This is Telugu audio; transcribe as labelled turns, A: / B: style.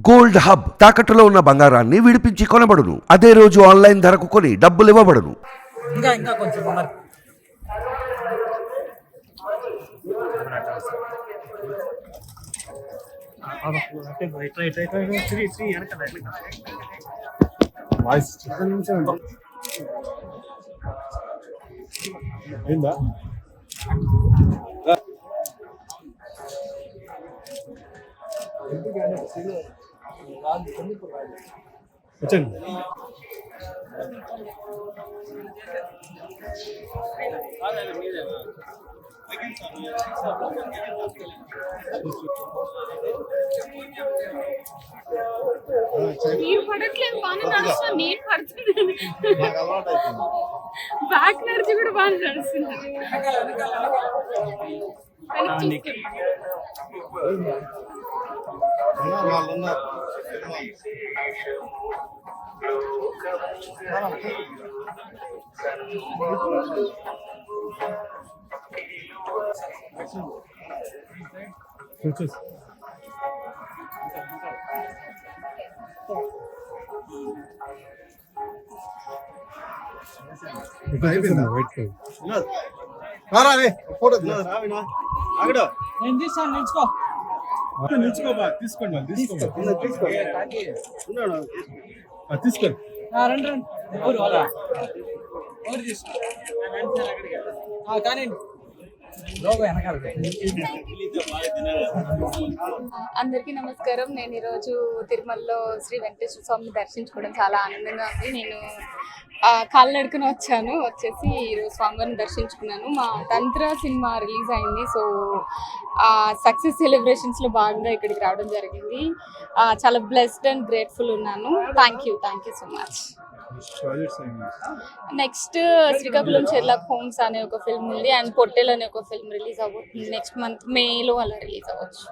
A: గోల్డ్ హబ్ తాకట్టులో ఉన్న బంగారాన్ని విడిపించి కొనబడును. అదే రోజు ఆన్లైన్ ధరకు కొని డబ్బులు ఇవ్వబడును.
B: ఇంకా ఇంకా కొంచెం ఉన్నారు.
C: వాయిస్ అయిందా? వచ్చండి.
D: మీరు పడట్లేదు, బాగా నడుస్తున్నా. నేను పడుతున్నాను. బ్యాక్ నడిచి కూడా బాగా నడుస్తున్నారు.
B: నేను తీస్తాను, నిల్చుకో.
C: నిల్చుకోబా, తీసుకోండి. తీసుకోండి.
B: రండి రండి. ఎవరు వాళ్ళ ఎవరు తీసుకో కానీ లోగో వెనకాల.
D: అందరికీ నమస్కారం. నేను ఈరోజు తిరుమలలో శ్రీ వెంకటేశ్వర స్వామిని దర్శించుకోవడం చాలా ఆనందంగా ఉంది. నేను కాలినడకన వచ్చేసి ఈరోజు స్వామివారిని దర్శించుకున్నాను. మా తంత్ర సినిమా రిలీజ్ అయింది. సో సక్సెస్ సెలబ్రేషన్స్లో భాగంగా ఇక్కడికి రావడం జరిగింది. చాలా బ్లెస్డ్ అండ్ గ్రేట్ఫుల్ ఉన్నాను. Thank you so much. Next Srikakulam Sherlock Holmes అనే ఒక ఫిల్మ్ ఉంది, అండ్ పొట్టెల్ అనే ఒక ఫిల్మ్ రిలీజ్ అవ్వబోతుంది. నెక్స్ట్ మంత్ మేలో అలా రిలీజ్ అవ్వచ్చు.